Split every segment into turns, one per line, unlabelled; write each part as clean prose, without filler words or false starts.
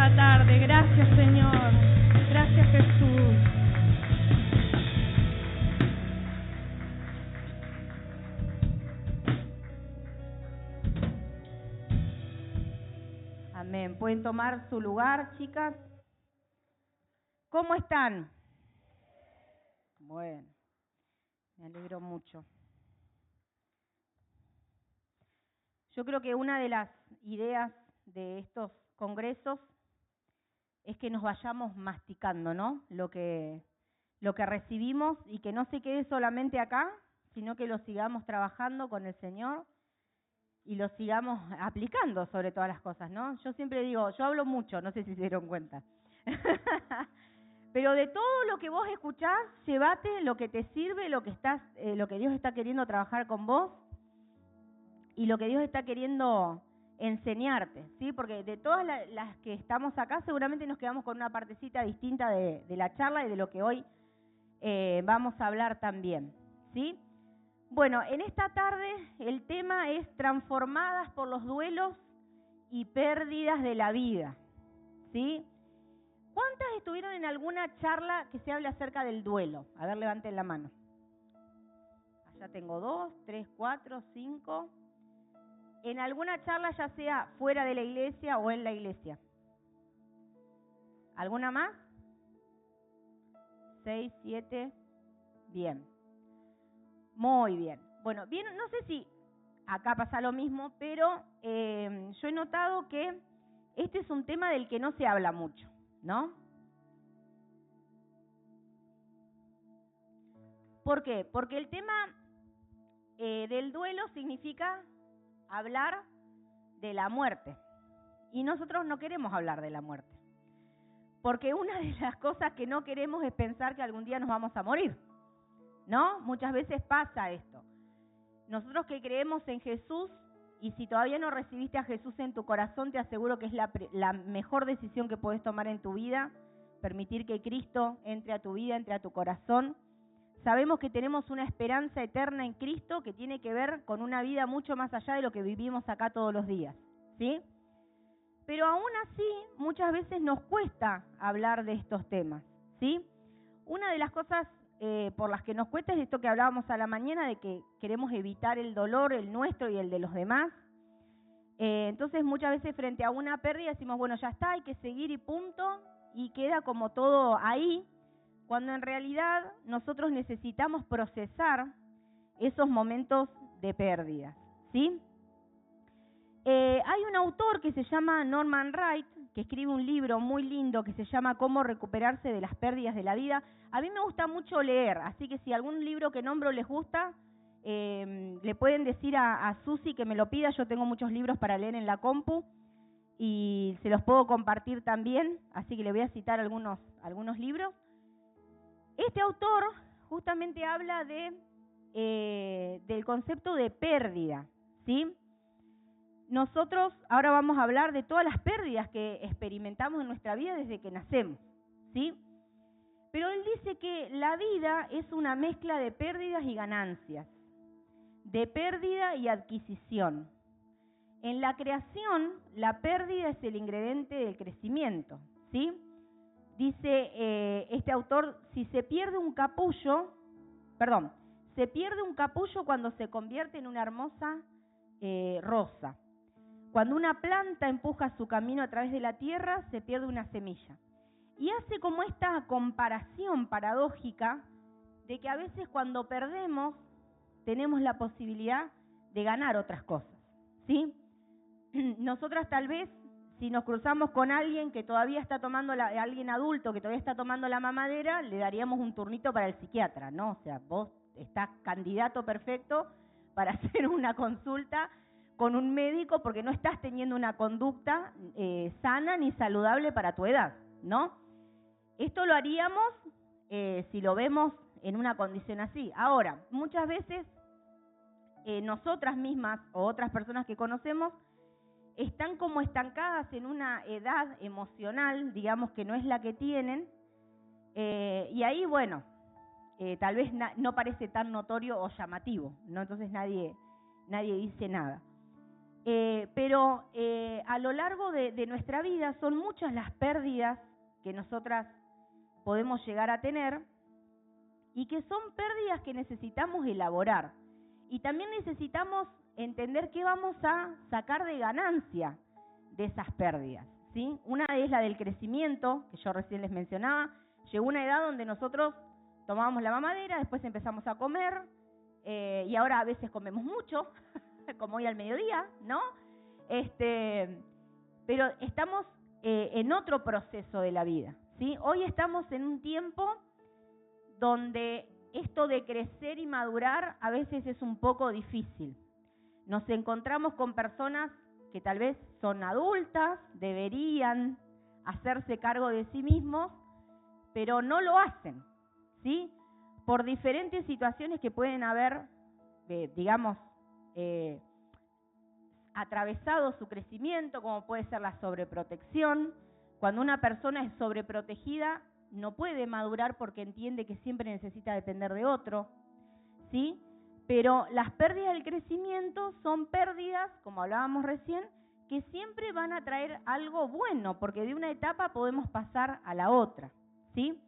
esta tarde. Gracias, Señor. Gracias, Jesús.
Amén. ¿Pueden tomar su lugar, chicas? ¿Cómo están? Bueno, me alegro mucho. Yo creo que una de las ideas de estos congresos es que nos vayamos masticando, ¿no? Lo que recibimos y que no se quede solamente acá, sino que lo sigamos trabajando con el Señor y lo sigamos aplicando sobre todas las cosas, ¿no? Yo siempre digo, yo hablo mucho, no sé si se dieron cuenta. Pero de todo lo que vos escuchás, llévate lo que te sirve, lo que Dios está queriendo trabajar con vos y lo que Dios está queriendo enseñarte, ¿sí? Porque de todas las que estamos acá, seguramente nos quedamos con una partecita distinta de la charla y de lo que hoy vamos a hablar también, ¿sí? Bueno, en esta tarde el tema es transformadas por los duelos y pérdidas de la vida, ¿sí? ¿Cuántas estuvieron en alguna charla que se hable acerca del duelo? A ver, levanten la mano. Allá tengo 2, 3, 4, 5. En alguna charla, ya sea fuera de la iglesia o en la iglesia. ¿Alguna más? 6, 7. Bien. Muy bien. Bueno, bien, no sé si acá pasa lo mismo, pero yo he notado que este es un tema del que no se habla mucho, ¿no? ¿Por qué? Porque el tema del duelo significa hablar de la muerte. Y nosotros no queremos hablar de la muerte. Porque una de las cosas que no queremos es pensar que algún día nos vamos a morir, ¿no? Muchas veces pasa esto. Nosotros que creemos en Jesús, y si todavía no recibiste a Jesús en tu corazón, te aseguro que es la mejor decisión que puedes tomar en tu vida, permitir que Cristo entre a tu vida, entre a tu corazón. Sabemos que tenemos una esperanza eterna en Cristo que tiene que ver con una vida mucho más allá de lo que vivimos acá todos los días, ¿sí? Pero aún así, muchas veces nos cuesta hablar de estos temas, ¿sí? Una de las cosas por las que nos cuesta es esto que hablábamos a la mañana, de que queremos evitar el dolor, el nuestro y el de los demás. Entonces, muchas veces frente a una pérdida decimos, bueno, ya está, hay que seguir y punto, y queda como todo ahí, cuando en realidad nosotros necesitamos procesar esos momentos de pérdida, ¿sí? Hay un autor que se llama Norman Wright, que escribe un libro muy lindo que se llama Cómo recuperarse de las pérdidas de la vida. A mí me gusta mucho leer, así que si algún libro que nombro les gusta, le pueden decir a Susi que me lo pida. Yo tengo muchos libros para leer en la compu y se los puedo compartir también, así que le voy a citar algunos libros. Este autor justamente habla del concepto de pérdida, ¿sí? Nosotros ahora vamos a hablar de todas las pérdidas que experimentamos en nuestra vida desde que nacemos, ¿sí? Pero él dice que la vida es una mezcla de pérdidas y ganancias, de pérdida y adquisición. En la creación, la pérdida es el ingrediente del crecimiento, ¿sí? Dice este autor, se pierde un capullo cuando se convierte en una hermosa rosa. Cuando una planta empuja su camino a través de la tierra, se pierde una semilla. Y hace como esta comparación paradójica de que a veces cuando perdemos, tenemos la posibilidad de ganar otras cosas, ¿sí? Nosotras tal vez, si nos cruzamos con alguien que todavía está tomando, alguien adulto que todavía está tomando la mamadera, le daríamos un turnito para el psiquiatra, ¿no? O sea, vos estás candidato perfecto para hacer una consulta con un médico porque no estás teniendo una conducta sana ni saludable para tu edad, ¿no? Esto lo haríamos si lo vemos en una condición así. Ahora, muchas veces nosotras mismas o otras personas que conocemos están como estancadas en una edad emocional, digamos, que no es la que tienen, y ahí, bueno, tal vez no parece tan notorio o llamativo, ¿no? Entonces nadie dice nada. Pero a lo largo de nuestra vida son muchas las pérdidas que nosotras podemos llegar a tener y que son pérdidas que necesitamos elaborar. Y también necesitamos entender qué vamos a sacar de ganancia de esas pérdidas, ¿sí? Una es la del crecimiento, que yo recién les mencionaba. Llegó una edad donde nosotros tomábamos la mamadera, después empezamos a comer, y ahora a veces comemos mucho, como hoy al mediodía, ¿no? Pero estamos en otro proceso de la vida, ¿sí? Hoy estamos en un tiempo donde esto de crecer y madurar a veces es un poco difícil. Nos encontramos con personas que tal vez son adultas, deberían hacerse cargo de sí mismos, pero no lo hacen, ¿sí? Por diferentes situaciones que pueden haber, atravesado su crecimiento, como puede ser la sobreprotección. Cuando una persona es sobreprotegida, no puede madurar porque entiende que siempre necesita depender de otro, ¿sí? Pero las pérdidas del crecimiento son pérdidas, como hablábamos recién, que siempre van a traer algo bueno, porque de una etapa podemos pasar a la otra, ¿sí?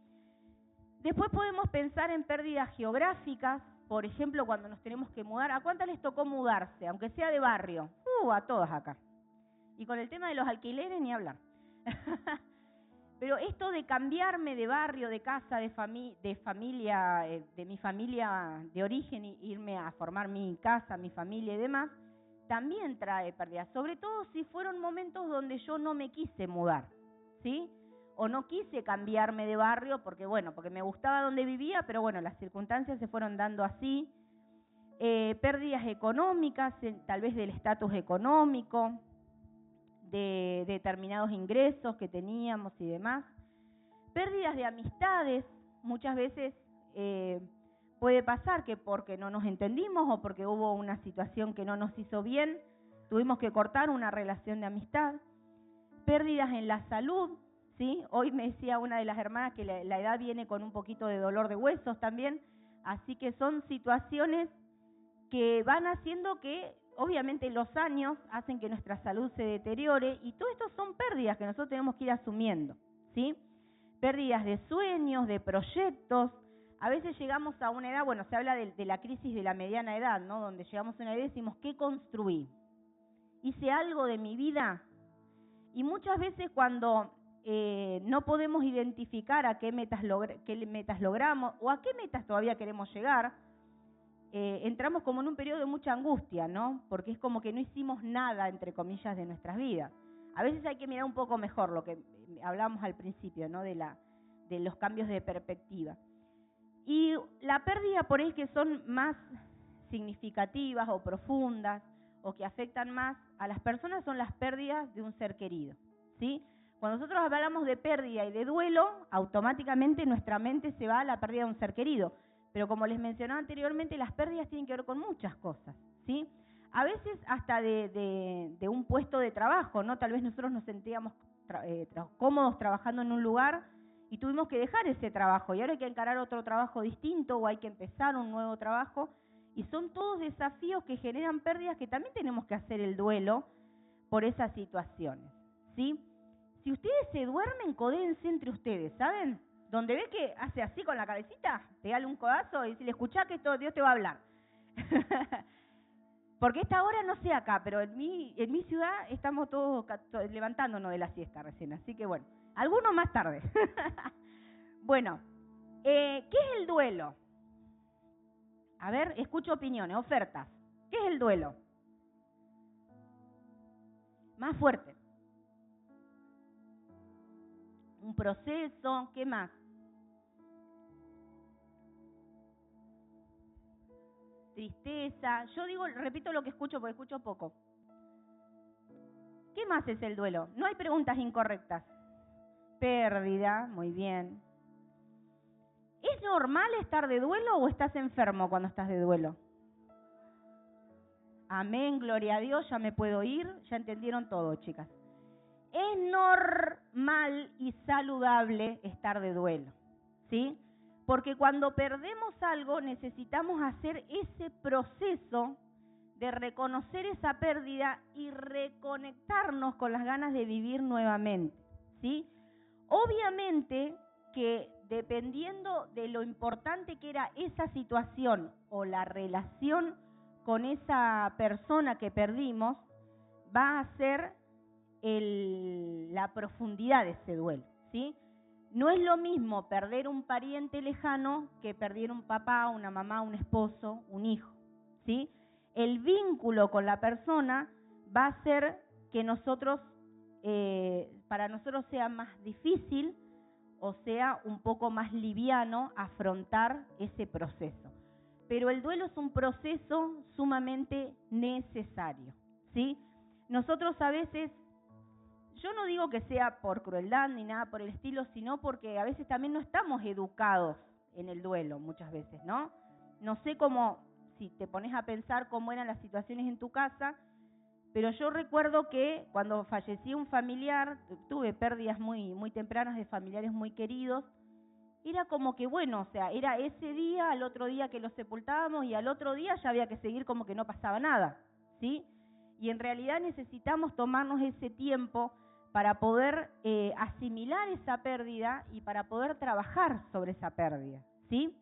Después podemos pensar en pérdidas geográficas, por ejemplo, cuando nos tenemos que mudar. ¿A cuántas les tocó mudarse, aunque sea de barrio? A todas acá. Y con el tema de los alquileres ni hablar. Pero esto de cambiarme de barrio, de casa, de familia, de mi familia de origen, e irme a formar mi casa, mi familia y demás, también trae pérdidas. Sobre todo si fueron momentos donde yo no me quise mudar, ¿sí? O no quise cambiarme de barrio porque me gustaba donde vivía, pero bueno, las circunstancias se fueron dando así. Pérdidas económicas, tal vez del estatus económico, de determinados ingresos que teníamos y demás. Pérdidas de amistades, muchas veces puede pasar que porque no nos entendimos o porque hubo una situación que no nos hizo bien, tuvimos que cortar una relación de amistad. Pérdidas en la salud, ¿sí? Hoy me decía una de las hermanas que la edad viene con un poquito de dolor de huesos también, así que son situaciones que van haciendo que, obviamente, los años hacen que nuestra salud se deteriore, y todo esto son pérdidas que nosotros tenemos que ir asumiendo, ¿sí? Pérdidas de sueños, de proyectos. A veces llegamos a una edad, se habla de la crisis de la mediana edad, ¿no? Donde llegamos a una edad y decimos, ¿qué construí? ¿Hice algo de mi vida? Y muchas veces cuando no podemos identificar a qué metas logramos o a qué metas todavía queremos llegar, entramos como en un periodo de mucha angustia, ¿no? Porque es como que no hicimos nada, entre comillas, de nuestras vidas. A veces hay que mirar un poco mejor lo que hablábamos al principio, ¿no? De los cambios de perspectiva. Y la pérdida por ahí que son más significativas o profundas o que afectan más a las personas son las pérdidas de un ser querido, ¿sí? Cuando nosotros hablamos de pérdida y de duelo, automáticamente nuestra mente se va a la pérdida de un ser querido. Pero como les mencionaba anteriormente, las pérdidas tienen que ver con muchas cosas, ¿sí? A veces hasta de un puesto de trabajo, ¿no? Tal vez nosotros nos sentíamos cómodos trabajando en un lugar y tuvimos que dejar ese trabajo y ahora hay que encarar otro trabajo distinto o hay que empezar un nuevo trabajo, y son todos desafíos que generan pérdidas que también tenemos que hacer el duelo por esas situaciones, ¿sí? Si ustedes se duermen, codéense entre ustedes, ¿saben? Donde ve que hace así con la cabecita, pegale un codazo y decirle, escuchá que esto Dios te va a hablar. Porque esta hora no sé acá, pero en mi ciudad estamos todos levantándonos de la siesta recién, así que bueno, algunos más tarde. Bueno, ¿qué es el duelo? A ver, escucho opiniones, ofertas. ¿Qué es el duelo? Más fuerte. Un proceso, ¿qué más? Tristeza. Yo repito lo que escucho porque escucho poco. ¿Qué más es el duelo? No hay preguntas incorrectas. Pérdida, muy bien. ¿Es normal estar de duelo o estás enfermo cuando estás de duelo? Amén, gloria a Dios, ya me puedo ir, ya entendieron todo, chicas. Es normal y saludable estar de duelo, ¿sí? Porque cuando perdemos algo necesitamos hacer ese proceso de reconocer esa pérdida y reconectarnos con las ganas de vivir nuevamente, ¿sí? Obviamente que dependiendo de lo importante que era esa situación o la relación con esa persona que perdimos, va a ser la profundidad de ese duelo, ¿sí? No es lo mismo perder un pariente lejano que perder un papá, una mamá, un esposo, un hijo, ¿sí? El vínculo con la persona va a hacer que para nosotros sea más difícil o sea un poco más liviano afrontar ese proceso. Pero el duelo es un proceso sumamente necesario, ¿sí? Nosotros a veces, yo no digo que sea por crueldad ni nada por el estilo, sino porque a veces también no estamos educados en el duelo, muchas veces, ¿no? No sé cómo, si te pones a pensar cómo eran las situaciones en tu casa, pero yo recuerdo que cuando falleció un familiar, tuve pérdidas muy, muy tempranas de familiares muy queridos, era como que bueno, o sea, era ese día, al otro día que los sepultábamos y al otro día ya había que seguir como que no pasaba nada, ¿sí? Y en realidad necesitamos tomarnos ese tiempo para poder asimilar esa pérdida y para poder trabajar sobre esa pérdida, ¿sí?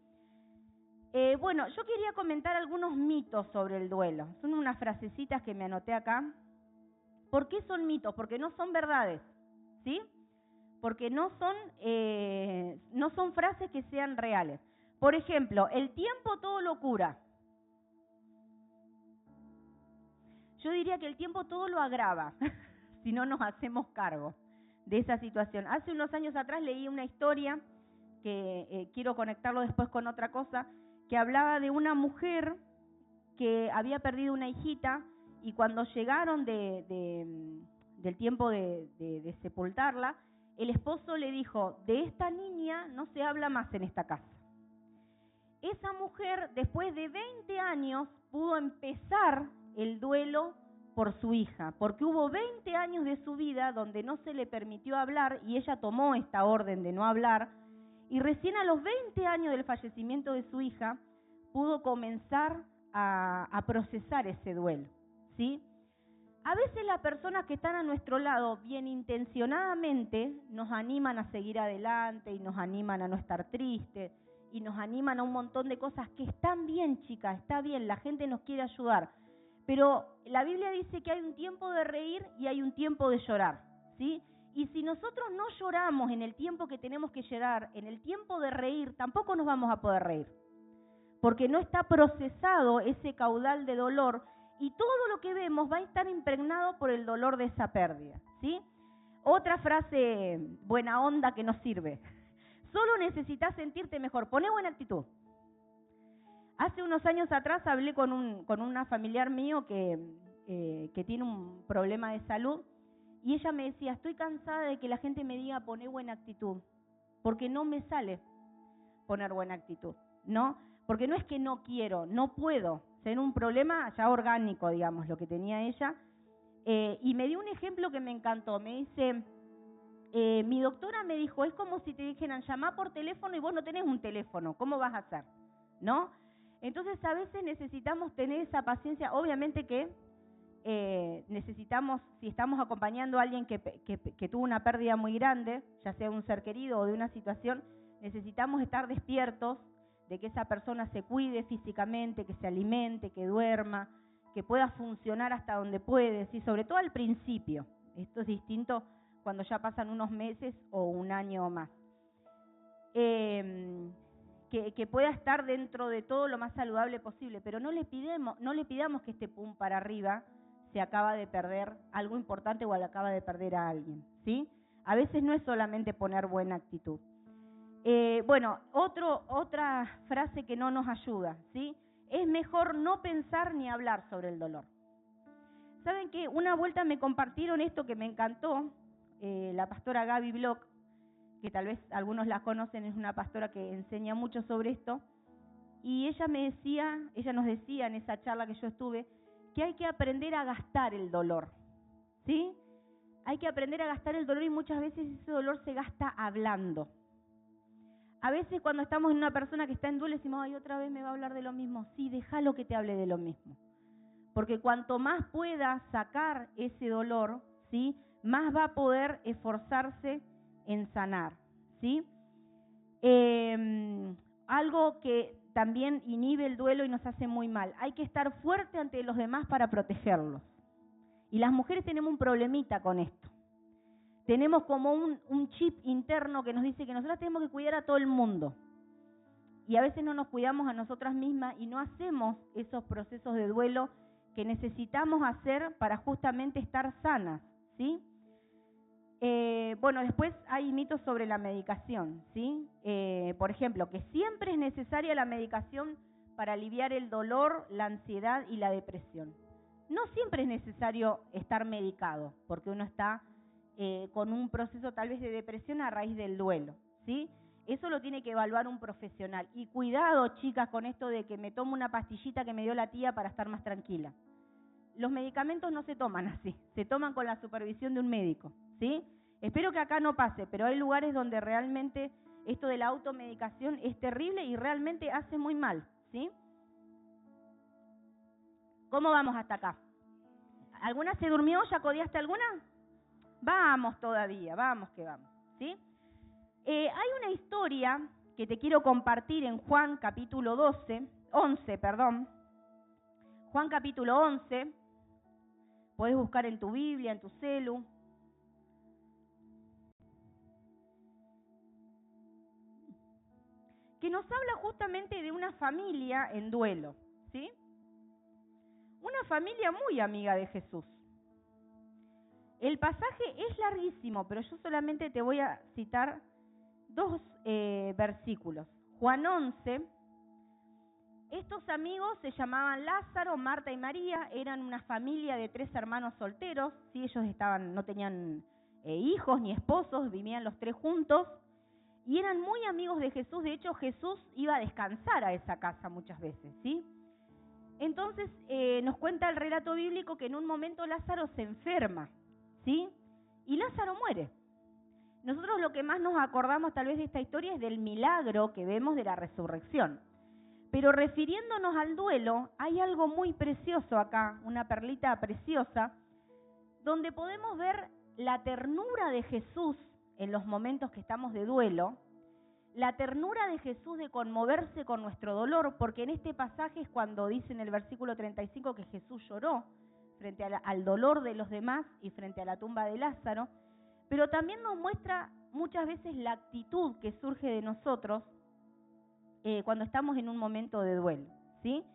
Bueno, yo quería comentar algunos mitos sobre el duelo. Son unas frasecitas que me anoté acá. ¿Por qué son mitos? Porque no son verdades, ¿sí? Porque no son frases que sean reales. Por ejemplo, el tiempo todo lo cura. Yo diría que el tiempo todo lo agrava, si no nos hacemos cargo de esa situación. Hace unos años atrás leí una historia, que quiero conectarlo después con otra cosa, que hablaba de una mujer que había perdido una hijita y cuando llegaron del tiempo de sepultarla, el esposo le dijo, de esta niña no se habla más en esta casa. Esa mujer, después de 20 años, pudo empezar el duelo por su hija, porque hubo 20 años de su vida donde no se le permitió hablar y ella tomó esta orden de no hablar, y recién a los 20 años del fallecimiento de su hija pudo comenzar a procesar ese duelo, ¿sí? A veces las personas que están a nuestro lado bien intencionadamente nos animan a seguir adelante y nos animan a no estar tristes y nos animan a un montón de cosas que están bien, chicas, está bien, la gente nos quiere ayudar, pero la Biblia dice que hay un tiempo de reír y hay un tiempo de llorar, ¿sí? Y si nosotros no lloramos en el tiempo que tenemos que llorar, en el tiempo de reír, tampoco nos vamos a poder reír, porque no está procesado ese caudal de dolor y todo lo que vemos va a estar impregnado por el dolor de esa pérdida, ¿sí? Otra frase buena onda que nos sirve. Solo necesitas sentirte mejor, poné buena actitud. Hace unos años atrás hablé con una familiar mío que tiene un problema de salud y ella me decía, estoy cansada de que la gente me diga poné buena actitud, porque no me sale poner buena actitud, ¿no? Porque no es que no quiero, no puedo, ser un problema ya orgánico, digamos, lo que tenía ella. Y me dio un ejemplo que me encantó, me dice, mi doctora me dijo, es como si te dijeran, llamá por teléfono y vos no tenés un teléfono, ¿cómo vas a hacer? ¿No? Entonces a veces necesitamos tener esa paciencia, obviamente que necesitamos, si estamos acompañando a alguien que tuvo una pérdida muy grande, ya sea un ser querido o de una situación, necesitamos estar despiertos de que esa persona se cuide físicamente, que se alimente, que duerma, que pueda funcionar hasta donde puede, ¿sí? Sobre todo al principio. Esto es distinto cuando ya pasan unos meses o un año o más. Que pueda estar dentro de todo lo más saludable posible, pero no le pidamos que esté pum para arriba, se acaba de perder algo importante o acaba de perder a alguien, ¿sí? A veces no es solamente poner buena actitud. Bueno, otra frase que no nos ayuda, ¿sí? Es mejor no pensar ni hablar sobre el dolor. ¿Saben qué? Una vuelta me compartieron esto que me encantó, la pastora Gaby Block, que tal vez algunos la conocen, es una pastora que enseña mucho sobre esto, y ella nos decía en esa charla que yo estuve, que hay que aprender a gastar el dolor, ¿sí? Hay que aprender a gastar el dolor y muchas veces ese dolor se gasta hablando. A veces cuando estamos en una persona que está en duelo decimos, ay, otra vez me va a hablar de lo mismo. Sí, déjalo que te hable de lo mismo. porque cuanto más pueda sacar ese dolor, ¿sí?, más va a poder esforzarse en sanar, ¿sí? Algo que también inhibe el duelo y nos hace muy mal. Hay que estar fuerte ante los demás para protegerlos. Y las mujeres tenemos un problemita con esto. Tenemos como un chip interno que nos dice que nosotras tenemos que cuidar a todo el mundo. Y a veces no nos cuidamos a nosotras mismas y no hacemos esos procesos de duelo que necesitamos hacer para justamente estar sanas, ¿sí? Bueno, después hay mitos sobre la medicación, ¿sí? Por ejemplo, que siempre es necesaria la medicación para aliviar el dolor, la ansiedad y la depresión. No siempre es necesario estar medicado, porque uno está con un proceso tal vez de depresión a raíz del duelo, ¿sí? Eso lo tiene que evaluar un profesional. Y cuidado, chicas, con esto de que me tomo una pastillita que me dio la tía para estar más tranquila. Los medicamentos no se toman así, se toman con la supervisión de un médico, ¿sí? Espero que acá no pase, pero hay lugares donde realmente esto de la automedicación es terrible y realmente hace muy mal, ¿sí? ¿Cómo vamos hasta acá? ¿Alguna se durmió? ¿Ya codiaste alguna? Vamos todavía, vamos que vamos, ¿sí? Hay una historia que te quiero compartir en Juan capítulo 11, Juan capítulo 11, podés buscar en tu Biblia, en tu celu. Que nos habla justamente de una familia en duelo, ¿sí? Una familia muy amiga de Jesús. El pasaje es larguísimo, pero yo solamente te voy a citar 2 versículos. Juan 11, estos amigos se llamaban Lázaro, Marta y María, eran una familia de 3 hermanos solteros, ¿sí? Ellos no tenían hijos ni esposos, vivían los 3 juntos, y eran muy amigos de Jesús. De hecho, Jesús iba a descansar a esa casa muchas veces, ¿sí? Entonces, nos cuenta el relato bíblico que en un momento Lázaro se enferma, ¿sí? Y Lázaro muere. Nosotros lo que más nos acordamos tal vez de esta historia es del milagro que vemos de la resurrección. Pero refiriéndonos al duelo, hay algo muy precioso acá, una perlita preciosa, donde podemos ver la ternura de Jesús en los momentos que estamos de duelo, la ternura de Jesús de conmoverse con nuestro dolor, porque en este pasaje es cuando dice en el versículo 35 que Jesús lloró frente al dolor de los demás y frente a la tumba de Lázaro, pero también nos muestra muchas veces la actitud que surge de nosotros cuando estamos en un momento de duelo, ¿sí?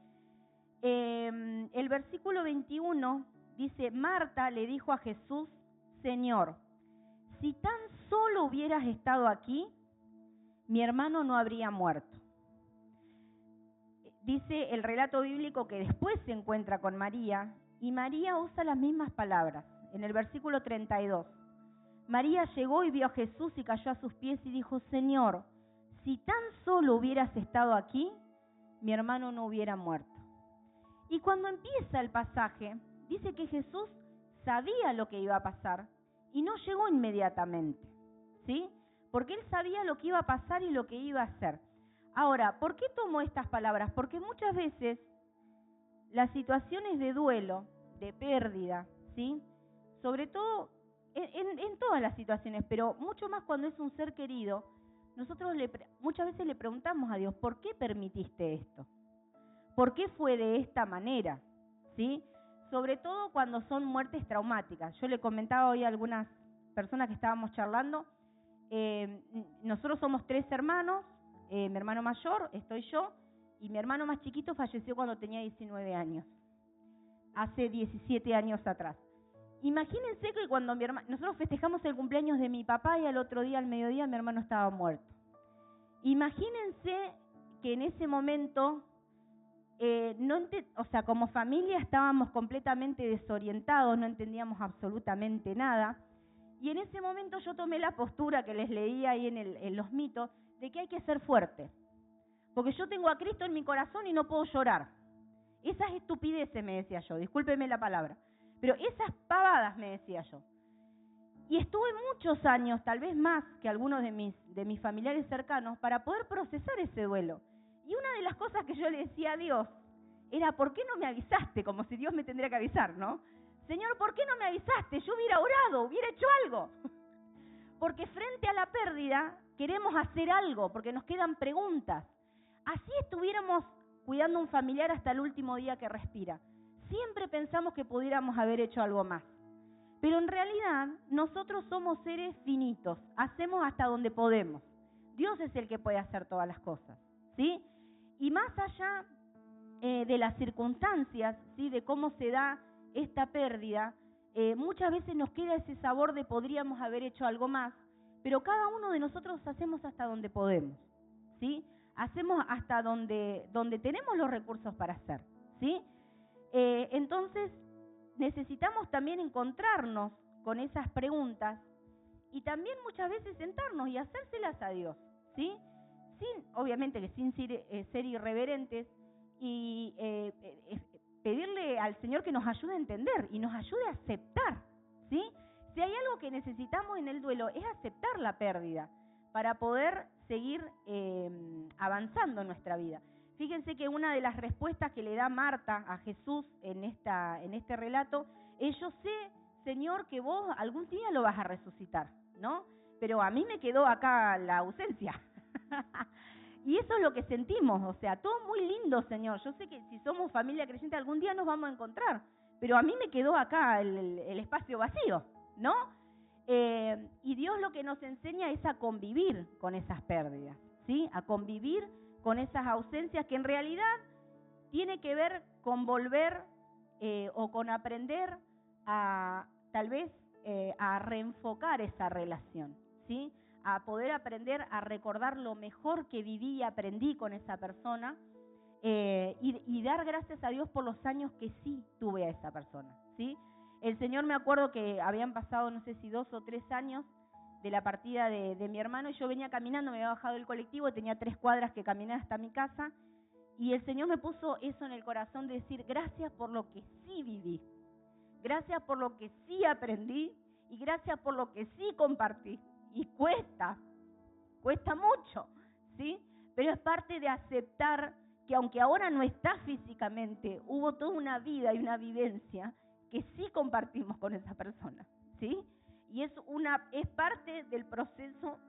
El versículo 21 dice, Marta le dijo a Jesús, Señor, si tan solo hubieras estado aquí, mi hermano no habría muerto. Dice el relato bíblico que después se encuentra con María, y María usa las mismas palabras. En el versículo 32, María llegó y vio a Jesús y cayó a sus pies y dijo, Señor, si tan solo hubieras estado aquí, mi hermano no hubiera muerto. Y cuando empieza el pasaje, dice que Jesús sabía lo que iba a pasar y no llegó inmediatamente, ¿sí? Porque él sabía lo que iba a pasar y lo que iba a hacer. Ahora, ¿por qué tomó estas palabras? Porque muchas veces las situaciones de duelo, de pérdida, ¿sí? Sobre todo en todas las situaciones, pero mucho más cuando es un ser querido, nosotros muchas veces le preguntamos a Dios, ¿por qué permitiste esto? ¿Por qué fue de esta manera? ¿Sí? Sobre todo cuando son muertes traumáticas. Yo le comentaba hoy a algunas personas que estábamos charlando, nosotros somos 3 hermanos, mi hermano mayor, estoy yo, y mi hermano más chiquito falleció cuando tenía 19 años, hace 17 años atrás. Imagínense que cuando nosotros festejamos el cumpleaños de mi papá y al otro día, al mediodía, mi hermano estaba muerto. Imagínense que en ese momento, como familia estábamos completamente desorientados, no entendíamos absolutamente nada. Y en ese momento yo tomé la postura que les leía ahí en los mitos, de que hay que ser fuerte. Porque yo tengo a Cristo en mi corazón y no puedo llorar. Esas estupideces, me decía yo, discúlpeme la palabra. Pero esas pavadas, me decía yo. Y estuve muchos años, tal vez más que algunos de mis familiares cercanos, para poder procesar ese duelo. Y una de las cosas que yo le decía a Dios era ¿por qué no me avisaste? Como si Dios me tendría que avisar, ¿no? Señor, ¿por qué no me avisaste? Yo hubiera orado, hubiera hecho algo. Porque frente a la pérdida queremos hacer algo, porque nos quedan preguntas. Así estuviéramos cuidando a un familiar hasta el último día que respira. Siempre pensamos que pudiéramos haber hecho algo más. Pero en realidad nosotros somos seres finitos, hacemos hasta donde podemos. Dios es el que puede hacer todas las cosas, ¿sí? Y más allá de las circunstancias, ¿sí? De cómo se da esta pérdida, muchas veces nos queda ese sabor de podríamos haber hecho algo más, pero cada uno de nosotros hacemos hasta donde podemos, ¿sí? Hacemos hasta donde tenemos los recursos para hacer, ¿sí? Entonces, necesitamos también encontrarnos con esas preguntas y también muchas veces sentarnos y hacérselas a Dios, ¿sí? Obviamente que sin ser irreverentes y pedirle al Señor que nos ayude a entender y nos ayude a aceptar, ¿sí? Si hay algo que necesitamos en el duelo es aceptar la pérdida para poder seguir avanzando en nuestra vida. Fíjense que una de las respuestas que le da Marta a Jesús en este relato es: yo sé, Señor, que vos algún día lo vas a resucitar, ¿no? Pero a mí me quedó acá la ausencia. Y eso es lo que sentimos, o sea, todo muy lindo, Señor. Yo sé que si somos familia creyente algún día nos vamos a encontrar, pero a mí me quedó acá el espacio vacío, ¿no? Y Dios lo que nos enseña es a convivir con esas pérdidas, ¿sí? A convivir con esas ausencias que en realidad tiene que ver con volver o con aprender a tal vez a reenfocar esa relación, ¿sí? A poder aprender a recordar lo mejor que viví y aprendí con esa persona y dar gracias a Dios por los años que sí tuve a esa persona, ¿sí? El Señor, me acuerdo que habían pasado, no sé si 2 o 3 años de la partida de mi hermano, y yo venía caminando, me había bajado del colectivo, tenía 3 cuadras que caminar hasta mi casa, y el Señor me puso eso en el corazón de decir: gracias por lo que sí viví, gracias por lo que sí aprendí, y gracias por lo que sí compartí. Y cuesta mucho, ¿sí? Pero es parte de aceptar que aunque ahora no está físicamente, hubo toda una vida y una vivencia que sí compartimos con esa persona, ¿sí? Y es parte del proceso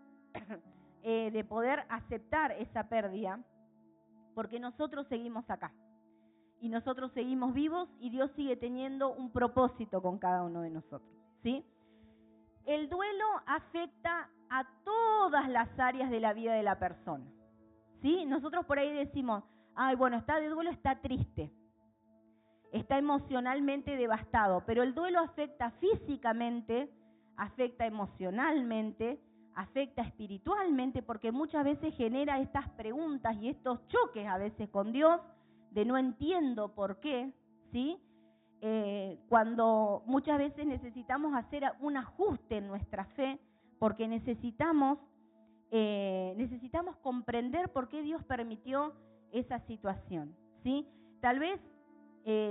de poder aceptar esa pérdida, porque nosotros seguimos acá y nosotros seguimos vivos y Dios sigue teniendo un propósito con cada uno de nosotros, ¿sí? El duelo afecta a todas las áreas de la vida de la persona, ¿sí? Nosotros por ahí decimos: ay, bueno, está de duelo, está triste, está emocionalmente devastado, pero el duelo afecta físicamente, afecta emocionalmente, afecta espiritualmente, porque muchas veces genera estas preguntas y estos choques a veces con Dios de no entiendo por qué, ¿sí? Cuando muchas veces necesitamos hacer un ajuste en nuestra fe, porque necesitamos comprender por qué Dios permitió esa situación, ¿sí? Tal vez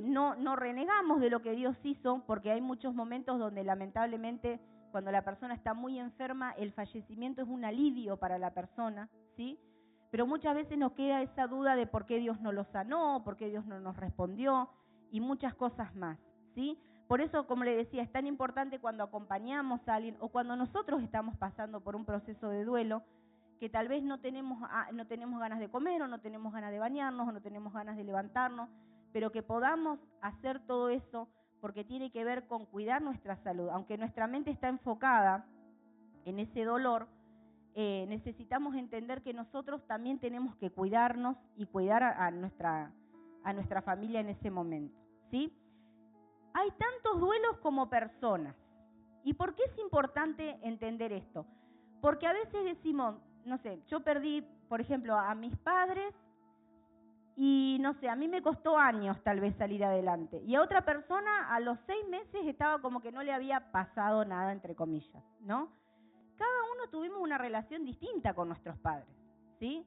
no renegamos de lo que Dios hizo, porque hay muchos momentos donde lamentablemente cuando la persona está muy enferma, el fallecimiento es un alivio para la persona, ¿sí? Pero muchas veces nos queda esa duda de por qué Dios no lo sanó, por qué Dios no nos respondió, y muchas cosas más, ¿sí? Por eso, como le decía, es tan importante cuando acompañamos a alguien o cuando nosotros estamos pasando por un proceso de duelo, que tal vez no tenemos ganas de comer, o no tenemos ganas de bañarnos, o no tenemos ganas de levantarnos, pero que podamos hacer todo eso porque tiene que ver con cuidar nuestra salud. Aunque nuestra mente está enfocada en ese dolor, necesitamos entender que nosotros también tenemos que cuidarnos y cuidar a nuestra familia en ese momento, ¿sí? Hay tantos duelos como personas. ¿Y por qué es importante entender esto? Porque a veces decimos, no sé, yo perdí, por ejemplo, a mis padres y, no sé, a mí me costó años tal vez salir adelante. Y a otra persona a los 6 meses estaba como que no le había pasado nada, entre comillas, ¿no? Cada uno tuvimos una relación distinta con nuestros padres, ¿sí?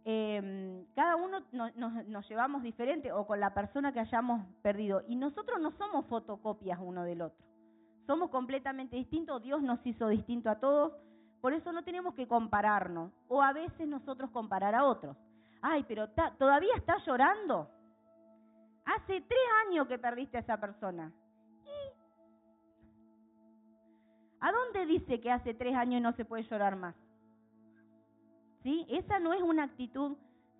Cada uno nos llevamos diferente, o con la persona que hayamos perdido, y nosotros no somos fotocopias uno del otro, somos completamente distintos. Dios nos hizo distinto a todos, por eso no tenemos que compararnos, o a veces nosotros comparar a otros. Ay, pero ¿todavía estás llorando? Hace 3 años que perdiste a esa persona. ¿Y a dónde dice que hace 3 años no se puede llorar más? ¿Sí? Esa no es una actitud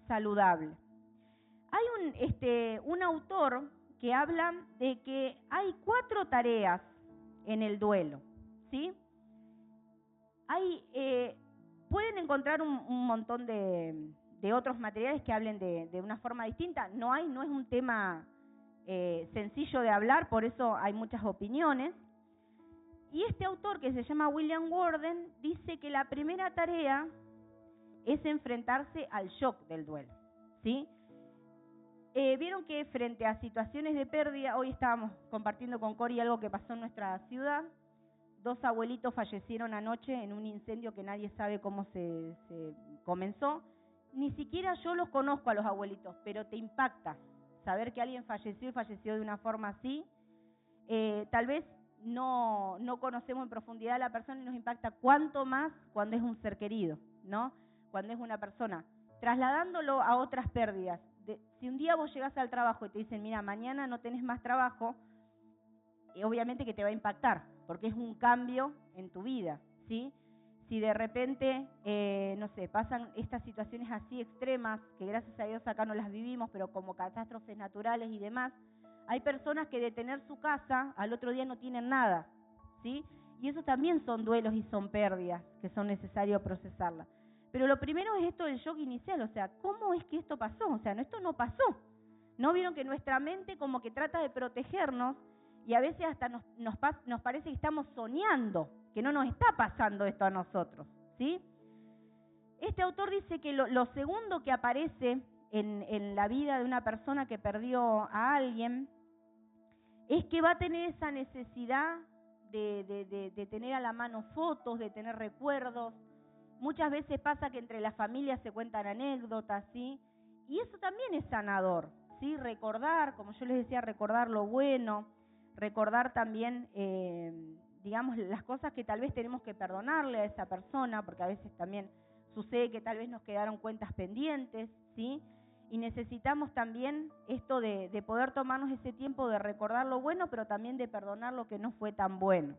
saludable. Hay un autor que habla de que hay 4 tareas en el duelo, ¿sí? Pueden encontrar un montón de otros materiales que hablen de una forma distinta. No es un tema sencillo de hablar, por eso hay muchas opiniones. Y este autor, que se llama William Worden, dice que la primera tarea es enfrentarse al shock del duelo, ¿sí? Vieron que frente a situaciones de pérdida, hoy estábamos compartiendo con Cori algo que pasó en nuestra ciudad. 2 abuelitos fallecieron anoche en un incendio que nadie sabe cómo se comenzó. Ni siquiera yo los conozco a los abuelitos, pero te impacta saber que alguien falleció y falleció de una forma así. Tal vez no conocemos en profundidad a la persona y nos impacta cuánto más cuando es un ser querido, ¿no? Cuando es una persona. Trasladándolo a otras pérdidas. Si un día vos llegás al trabajo y te dicen, mira, mañana no tenés más trabajo, obviamente que te va a impactar, porque es un cambio en tu vida, ¿sí? Si de repente, no sé, pasan estas situaciones así extremas, que gracias a Dios acá no las vivimos, pero como catástrofes naturales y demás, hay personas que de tener su casa, al otro día no tienen nada, ¿sí? Y eso también son duelos y son pérdidas que son necesarios procesarlas. Pero lo primero es esto del shock inicial, o sea, ¿cómo es que esto pasó? O sea, esto no pasó. ¿No vieron que nuestra mente como que trata de protegernos y a veces hasta nos parece que estamos soñando, que no nos está pasando esto a nosotros, ¿sí? Este autor dice que lo segundo que aparece en la vida de una persona que perdió a alguien es que va a tener esa necesidad de tener a la mano fotos, de tener recuerdos. Muchas veces pasa que entre las familias se cuentan anécdotas, ¿sí? Y eso también es sanador, ¿sí? Recordar, como yo les decía, recordar lo bueno, recordar también, digamos, las cosas que tal vez tenemos que perdonarle a esa persona, porque a veces también sucede que tal vez nos quedaron cuentas pendientes, ¿sí? Y necesitamos también esto de poder tomarnos ese tiempo de recordar lo bueno, pero también de perdonar lo que no fue tan bueno.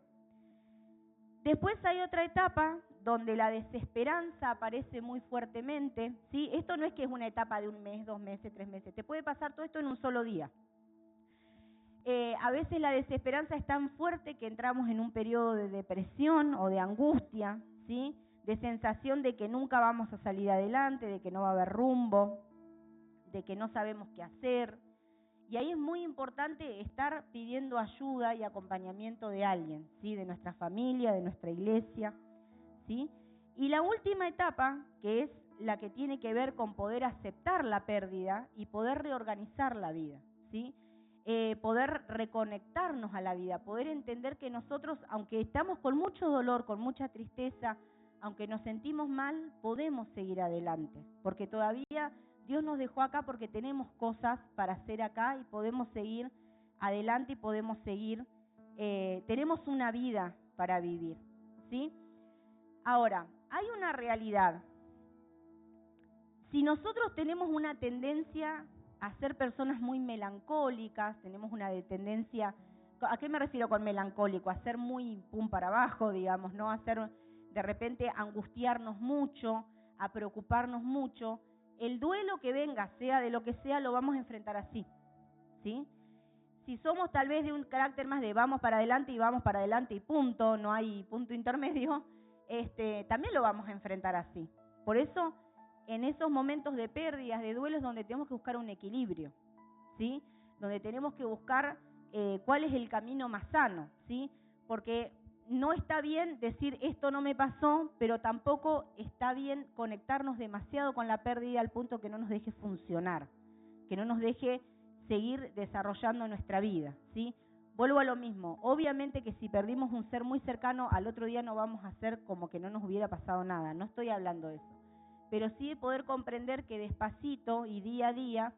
Después hay otra etapa donde la desesperanza aparece muy fuertemente, ¿sí? Esto no es que es una etapa de 1 mes, 2 meses, 3 meses, te puede pasar todo esto en un solo día. A veces la desesperanza es tan fuerte que entramos en un periodo de depresión o de angustia, ¿sí? De sensación de que nunca vamos a salir adelante, de que no va a haber rumbo, de que no sabemos qué hacer. Y ahí es muy importante estar pidiendo ayuda y acompañamiento de alguien, ¿sí? De nuestra familia, de nuestra iglesia, ¿sí? Y la última etapa, que es la que tiene que ver con poder aceptar la pérdida y poder reorganizar la vida, ¿sí? Poder reconectarnos a la vida, poder entender que nosotros, aunque estamos con mucho dolor, con mucha tristeza, aunque nos sentimos mal, podemos seguir adelante, porque todavía Dios nos dejó acá porque tenemos cosas para hacer acá y podemos seguir adelante y podemos seguir, tenemos una vida para vivir, ¿sí? Ahora, hay una realidad. Si nosotros tenemos una tendencia a ser personas muy melancólicas, tenemos una tendencia, ¿a qué me refiero con melancólico? A ser muy pum para abajo, digamos, ¿no? A ser de repente angustiarnos mucho, a preocuparnos mucho. El duelo que venga, sea de lo que sea, lo vamos a enfrentar así, ¿sí? Si somos tal vez de un carácter más de vamos para adelante y punto, no hay punto intermedio, también lo vamos a enfrentar así. Por eso, en esos momentos de pérdidas, de duelos, donde tenemos que buscar un equilibrio, ¿sí? Donde tenemos que buscar cuál es el camino más sano, ¿sí? Porque no está bien decir esto no me pasó, pero tampoco está bien conectarnos demasiado con la pérdida al punto que no nos deje funcionar, que no nos deje seguir desarrollando nuestra vida, ¿sí? Vuelvo a lo mismo, obviamente que si perdimos un ser muy cercano, al otro día no vamos a hacer como que no nos hubiera pasado nada, no estoy hablando de eso, pero sí de poder comprender que despacito y día a día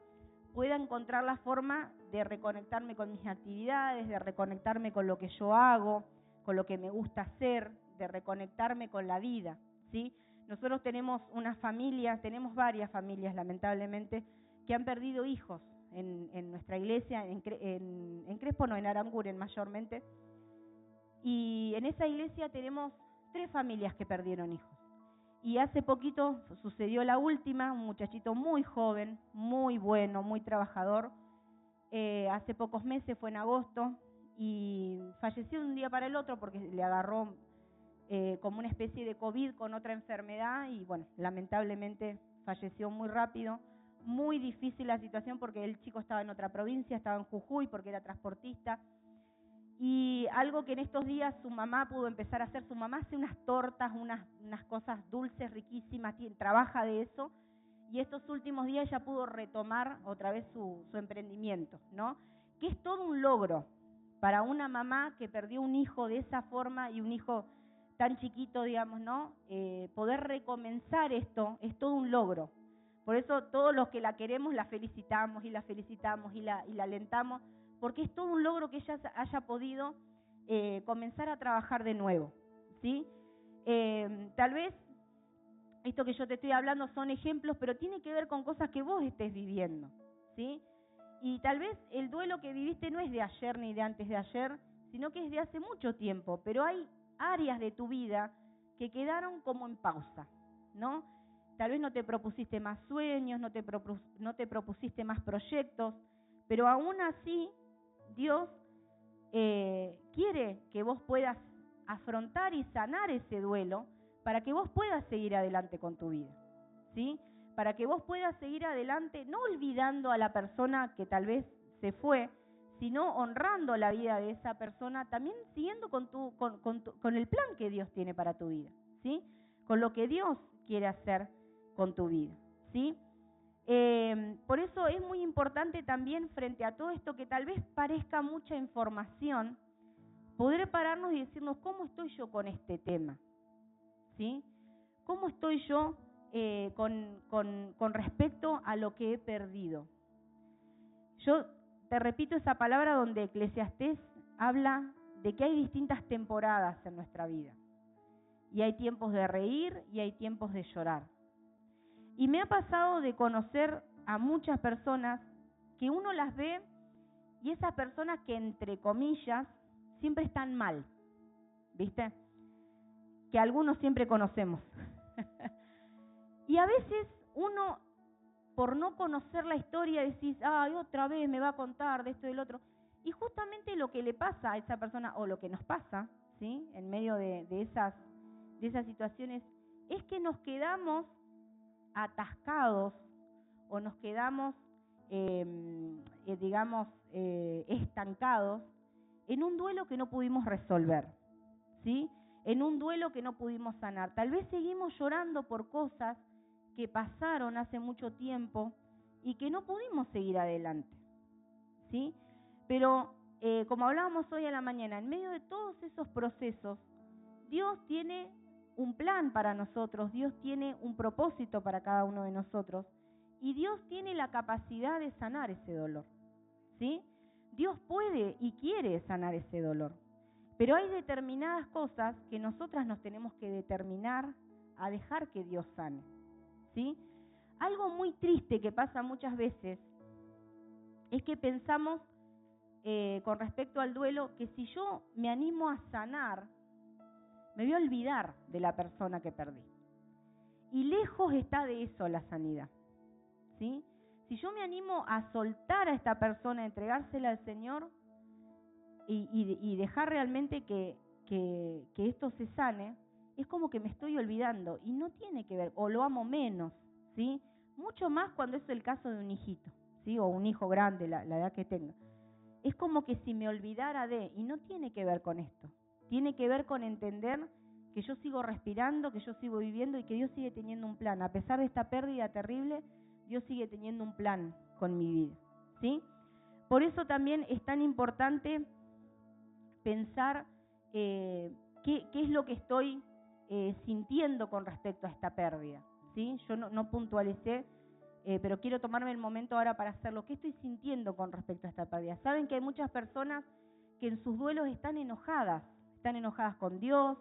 pueda encontrar la forma de reconectarme con mis actividades, de reconectarme con lo que yo hago, con lo que me gusta hacer, de reconectarme con la vida, ¿sí? Nosotros tenemos una familia, tenemos varias familias lamentablemente, que han perdido hijos en nuestra iglesia, en Crespo no, en Aranguren mayormente. Y en esa iglesia tenemos 3 familias que perdieron hijos. Y hace poquito sucedió la última, un muchachito muy joven, muy bueno, muy trabajador. Hace pocos meses, fue en agosto, y falleció de un día para el otro porque le agarró como una especie de COVID con otra enfermedad y bueno, lamentablemente falleció muy rápido. Muy difícil la situación porque el chico estaba en otra provincia, estaba en Jujuy porque era transportista. Y algo que en estos días su mamá pudo empezar a hacer, su mamá hace unas tortas, unas cosas dulces, riquísimas, trabaja de eso, y estos últimos días ella pudo retomar otra vez su emprendimiento, ¿no? Que es todo un logro para una mamá que perdió un hijo de esa forma y un hijo tan chiquito, digamos, ¿no? Poder recomenzar esto es todo un logro. Por eso todos los que la queremos la felicitamos y la alentamos, porque es todo un logro que ella haya podido comenzar a trabajar de nuevo, ¿sí? Tal vez esto que yo te estoy hablando son ejemplos, pero tiene que ver con cosas que vos estés viviendo, ¿sí? Y tal vez el duelo que viviste no es de ayer ni de antes de ayer, sino que es de hace mucho tiempo, pero hay áreas de tu vida que quedaron como en pausa, ¿no? Tal vez no te propusiste más sueños, no te propusiste más proyectos, pero aún así Dios quiere que vos puedas afrontar y sanar ese duelo para que vos puedas seguir adelante con tu vida, ¿sí? Para que vos puedas seguir adelante, no olvidando a la persona que tal vez se fue, sino honrando la vida de esa persona, también siguiendo con el plan que Dios tiene para tu vida, ¿sí? Con lo que Dios quiere hacer con tu vida, ¿sí? Por eso es muy importante también, frente a todo esto que tal vez parezca mucha información, poder pararnos y decirnos cómo estoy yo con este tema, ¿sí? ¿Cómo estoy yo con respecto a lo que he perdido? Yo te repito esa palabra donde Eclesiastés habla de que hay distintas temporadas en nuestra vida. Y hay tiempos de reír y hay tiempos de llorar. Y me ha pasado de conocer a muchas personas que uno las ve y esas personas que, entre comillas, siempre están mal, ¿viste? Que algunos siempre conocemos. Y a veces uno, por no conocer la historia, decís, ay, otra vez me va a contar de esto y del otro. Y justamente lo que le pasa a esa persona, o lo que nos pasa, ¿sí? En medio de esas situaciones, es que nos quedamos atascados o nos quedamos, estancados en un duelo que no pudimos resolver, ¿sí? En un duelo que no pudimos sanar. Tal vez seguimos llorando por cosas que pasaron hace mucho tiempo y que no pudimos seguir adelante, ¿sí? Pero, como hablábamos hoy a la mañana, en medio de todos esos procesos, Dios tiene un plan para nosotros, Dios tiene un propósito para cada uno de nosotros, y Dios tiene la capacidad de sanar ese dolor, ¿sí? Dios puede y quiere sanar ese dolor, pero hay determinadas cosas que nosotras nos tenemos que determinar a dejar que Dios sane, ¿sí? Algo muy triste que pasa muchas veces es que pensamos con respecto al duelo que si yo me animo a sanar, me voy a olvidar de la persona que perdí. Y lejos está de eso la sanidad, ¿sí? Si yo me animo a soltar a esta persona, a entregársela al Señor y dejar realmente que esto se sane, es como que me estoy olvidando y no tiene que ver, o lo amo menos, ¿sí? Mucho más cuando es el caso de un hijito, ¿sí? O un hijo grande, la edad que tenga. Es como que si me olvidara y no tiene que ver con esto. Tiene que ver con entender que yo sigo respirando, que yo sigo viviendo y que Dios sigue teniendo un plan. A pesar de esta pérdida terrible, Dios sigue teniendo un plan con mi vida, ¿sí? Por eso también es tan importante pensar qué es lo que estoy sintiendo con respecto a esta pérdida, ¿sí? Yo no puntualicé, pero quiero tomarme el momento ahora para hacerlo. ¿Qué estoy sintiendo con respecto a esta pérdida? Saben que hay muchas personas que en sus duelos están enojadas con Dios,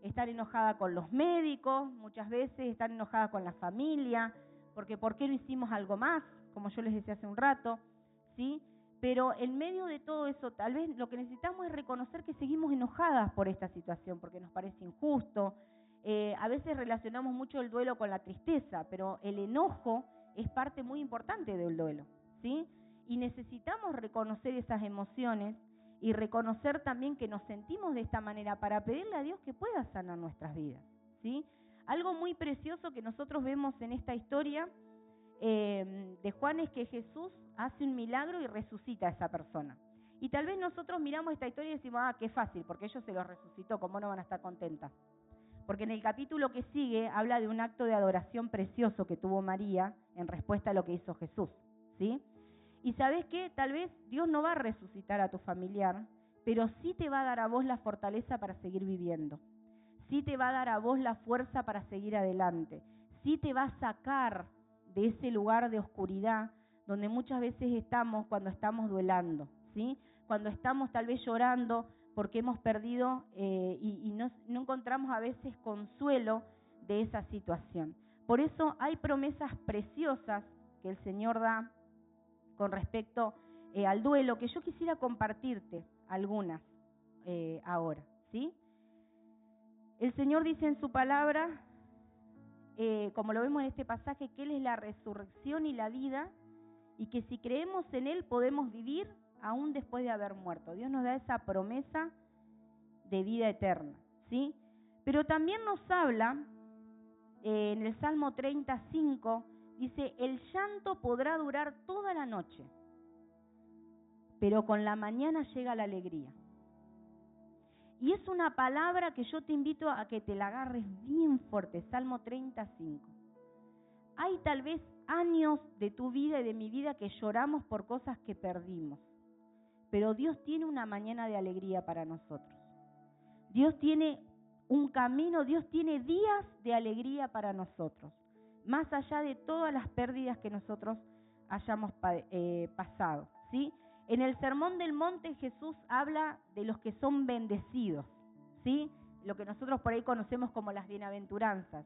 están enojadas con los médicos, muchas veces están enojadas con la familia, porque ¿por qué no hicimos algo más? Como yo les decía hace un rato, ¿sí? Pero en medio de todo eso, tal vez lo que necesitamos es reconocer que seguimos enojadas por esta situación, porque nos parece injusto. A veces relacionamos mucho el duelo con la tristeza, pero el enojo es parte muy importante del duelo, ¿sí? Y necesitamos reconocer esas emociones y reconocer también que nos sentimos de esta manera para pedirle a Dios que pueda sanar nuestras vidas, ¿sí? Algo muy precioso que nosotros vemos en esta historia de Juan es que Jesús hace un milagro y resucita a esa persona. Y tal vez nosotros miramos esta historia y decimos, qué fácil, porque ellos se los resucitó, ¿cómo no van a estar contentas? Porque en el capítulo que sigue habla de un acto de adoración precioso que tuvo María en respuesta a lo que hizo Jesús, ¿sí? Y ¿sabés qué? Tal vez Dios no va a resucitar a tu familiar, pero sí te va a dar a vos la fortaleza para seguir viviendo. Sí te va a dar a vos la fuerza para seguir adelante. Sí te va a sacar de ese lugar de oscuridad donde muchas veces estamos cuando estamos duelando, ¿sí? Cuando estamos tal vez llorando porque hemos perdido y no encontramos a veces consuelo de esa situación. Por eso hay promesas preciosas que el Señor da con respecto al duelo, que yo quisiera compartirte algunas ahora, ¿sí? El Señor dice en su palabra, como lo vemos en este pasaje, que Él es la resurrección y la vida, y que si creemos en Él podemos vivir aún después de haber muerto. Dios nos da esa promesa de vida eterna, ¿sí? Pero también nos habla, en el Salmo 35, dice, el llanto podrá durar toda la noche, pero con la mañana llega la alegría. Y es una palabra que yo te invito a que te la agarres bien fuerte, Salmo 35. Hay tal vez años de tu vida y de mi vida que lloramos por cosas que perdimos, pero Dios tiene una mañana de alegría para nosotros. Dios tiene un camino, Dios tiene días de alegría para nosotros, más allá de todas las pérdidas que nosotros hayamos pasado, ¿sí? En el Sermón del Monte Jesús habla de los que son bendecidos, ¿sí? Lo que nosotros por ahí conocemos como las bienaventuranzas.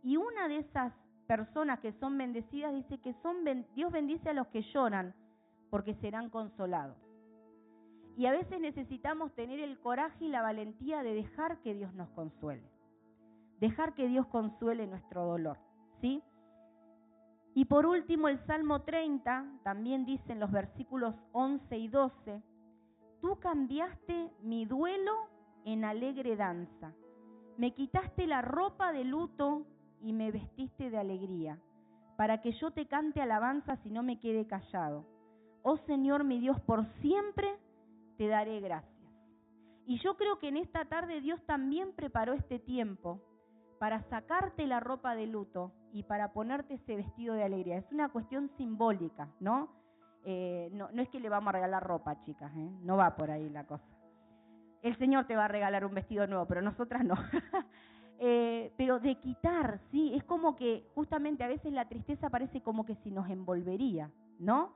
Y una de esas personas que son bendecidas dice que Dios bendice a los que lloran porque serán consolados. Y a veces necesitamos tener el coraje y la valentía de dejar que Dios nos consuele, dejar que Dios consuele nuestro dolor, ¿sí? Y por último, el Salmo 30 también dice en los versículos 11 y 12, tú cambiaste mi duelo en alegre danza, me quitaste la ropa de luto y me vestiste de alegría, para que yo te cante alabanzas y no me quede callado. Oh Señor mi Dios, por siempre te daré gracias. Y yo creo que en esta tarde Dios también preparó este tiempo para sacarte la ropa de luto y para ponerte ese vestido de alegría. Es una cuestión simbólica, ¿no? No es que le vamos a regalar ropa, chicas, no va por ahí la cosa. El Señor te va a regalar un vestido nuevo, pero nosotras no. Pero de quitar, sí, es como que justamente a veces la tristeza parece como que si nos envolvería, ¿no?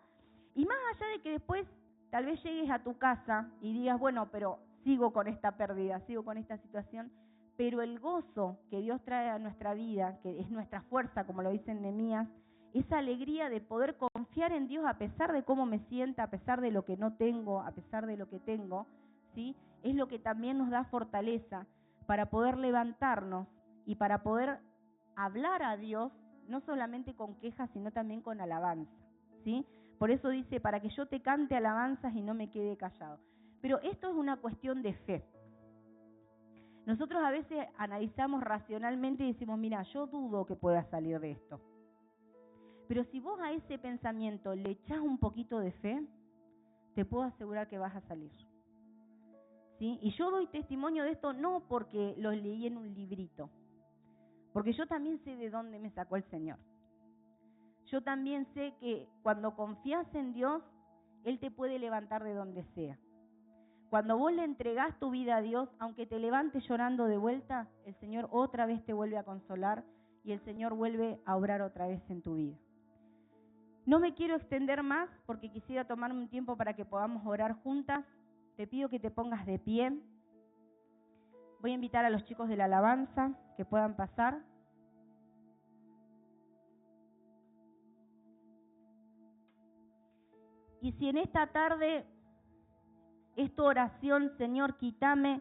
Y más allá de que después tal vez llegues a tu casa y digas, bueno, pero sigo con esta pérdida, sigo con esta situación, pero el gozo que Dios trae a nuestra vida, que es nuestra fuerza, como lo dice Nehemías, esa alegría de poder confiar en Dios a pesar de cómo me sienta, a pesar de lo que no tengo, a pesar de lo que tengo, ¿sí? Es lo que también nos da fortaleza para poder levantarnos y para poder hablar a Dios, no solamente con quejas, sino también con alabanza, ¿sí? Por eso dice, para que yo te cante alabanzas y no me quede callado. Pero esto es una cuestión de fe. Nosotros a veces analizamos racionalmente y decimos, mira, yo dudo que pueda salir de esto. Pero si vos a ese pensamiento le echás un poquito de fe, te puedo asegurar que vas a salir, ¿sí? Y yo doy testimonio de esto no porque lo leí en un librito, porque yo también sé de dónde me sacó el Señor. Yo también sé que cuando confías en Dios, Él te puede levantar de donde sea. Cuando vos le entregás tu vida a Dios, aunque te levantes llorando de vuelta, el Señor otra vez te vuelve a consolar y el Señor vuelve a obrar otra vez en tu vida. No me quiero extender más porque quisiera tomarme un tiempo para que podamos orar juntas. Te pido que te pongas de pie. Voy a invitar a los chicos de la alabanza que puedan pasar. Y si en esta tarde es tu oración, Señor, quítame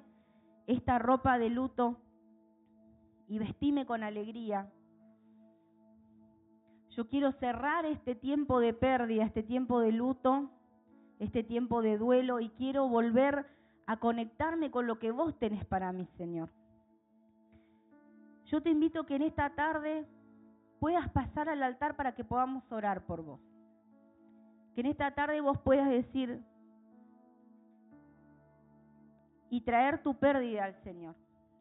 esta ropa de luto y vestime con alegría. Yo quiero cerrar este tiempo de pérdida, este tiempo de luto, este tiempo de duelo, y quiero volver a conectarme con lo que vos tenés para mí, Señor. Yo te invito que en esta tarde puedas pasar al altar para que podamos orar por vos. Que en esta tarde vos puedas decir y traer tu pérdida al Señor.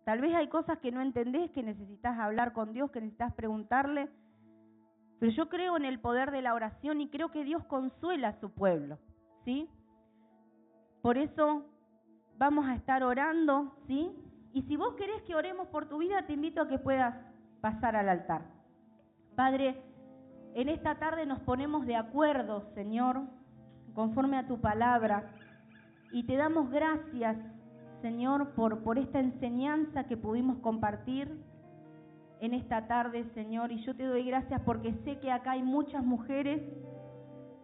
Tal vez hay cosas que no entendés, que necesitas hablar con Dios, que necesitas preguntarle, pero yo creo en el poder de la oración y creo que Dios consuela a su pueblo, ¿sí? Por eso vamos a estar orando, ¿sí? Y si vos querés que oremos por tu vida, te invito a que puedas pasar al altar. Padre, en esta tarde nos ponemos de acuerdo, Señor, conforme a tu palabra, y te damos gracias, Señor, por esta enseñanza que pudimos compartir en esta tarde, Señor, y yo te doy gracias porque sé que acá hay muchas mujeres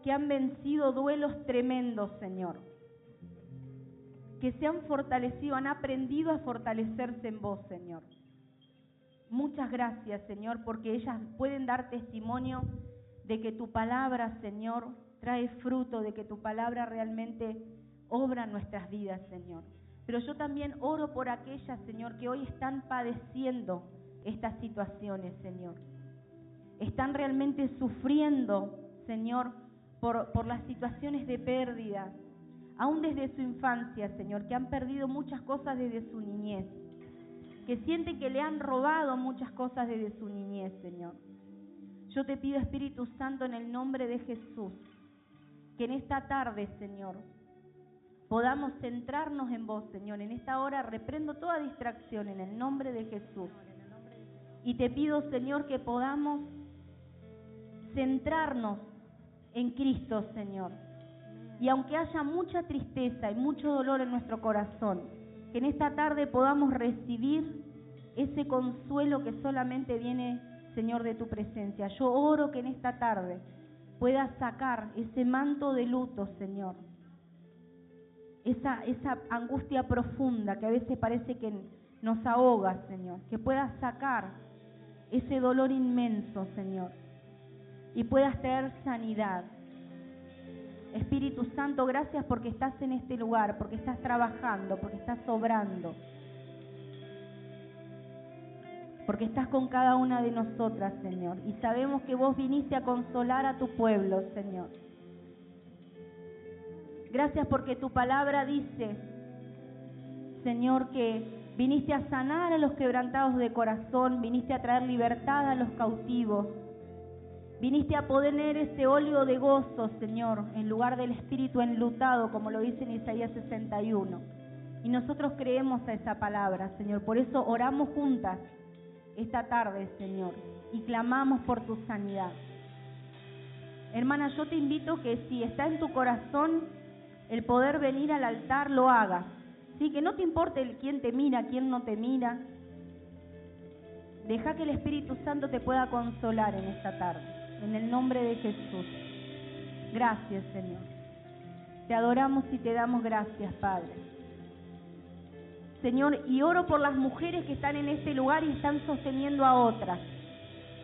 que han vencido duelos tremendos, Señor, que se han fortalecido, han aprendido a fortalecerse en vos, Señor. Muchas gracias, Señor, porque ellas pueden dar testimonio de que tu palabra, Señor, trae fruto, de que tu palabra realmente obra en nuestras vidas, Señor. Pero yo también oro por aquellas, Señor, que hoy están padeciendo estas situaciones, Señor. Están realmente sufriendo, Señor, por las situaciones de pérdida, aún desde su infancia, Señor, que han perdido muchas cosas desde su niñez, que sienten que le han robado muchas cosas desde su niñez, Señor. Yo te pido, Espíritu Santo, en el nombre de Jesús, que en esta tarde, Señor, podamos centrarnos en vos, Señor. En esta hora reprendo toda distracción en el nombre de Jesús. Y te pido, Señor, que podamos centrarnos en Cristo, Señor. Y aunque haya mucha tristeza y mucho dolor en nuestro corazón, que en esta tarde podamos recibir ese consuelo que solamente viene, Señor, de tu presencia. Yo oro que en esta tarde puedas sacar ese manto de luto, Señor. Esa angustia profunda que a veces parece que nos ahoga, Señor. Que puedas sacar ese dolor inmenso, Señor, y puedas traer sanidad. Espíritu Santo, gracias porque estás en este lugar, porque estás trabajando, porque estás obrando, porque estás con cada una de nosotras, Señor, y sabemos que vos viniste a consolar a tu pueblo, Señor. Gracias porque tu palabra dice, Señor, que viniste a sanar a los quebrantados de corazón, viniste a traer libertad a los cautivos, viniste a poner ese óleo de gozo, Señor, en lugar del espíritu enlutado, como lo dice en Isaías 61. Y nosotros creemos a esa palabra, Señor. Por eso oramos juntas esta tarde, Señor, y clamamos por tu sanidad. Hermana, yo te invito que si está en tu corazón el poder venir al altar, lo hagas. Sí, que no te importe quién te mira, quién no te mira. Deja que el Espíritu Santo te pueda consolar en esta tarde. En el nombre de Jesús. Gracias, Señor. Te adoramos y te damos gracias, Padre. Señor, y oro por las mujeres que están en este lugar y están sosteniendo a otras.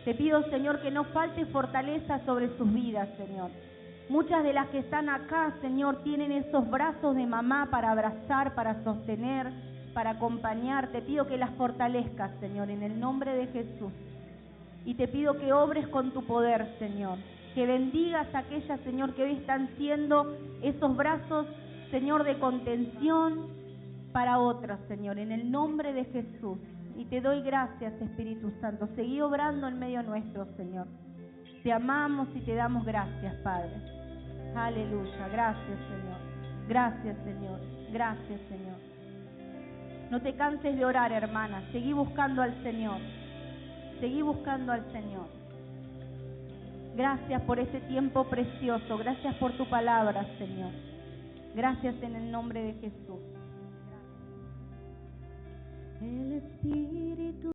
Te pido, Señor, que no falte fortaleza sobre sus vidas, Señor. Muchas de las que están acá, Señor, tienen esos brazos de mamá para abrazar, para sostener, para acompañar. Te pido que las fortalezcas, Señor, en el nombre de Jesús. Y te pido que obres con tu poder, Señor. Que bendigas a aquellas, Señor, que hoy están siendo esos brazos, Señor, de contención para otras, Señor, en el nombre de Jesús. Y te doy gracias, Espíritu Santo. Seguí obrando en medio nuestro, Señor. Te amamos y te damos gracias, Padre. Aleluya. Gracias, Señor. Gracias, Señor. Gracias, Señor. No te canses de orar, hermana. Seguí buscando al Señor. Seguí buscando al Señor. Gracias por este tiempo precioso. Gracias por tu palabra, Señor. Gracias en el nombre de Jesús. El Espíritu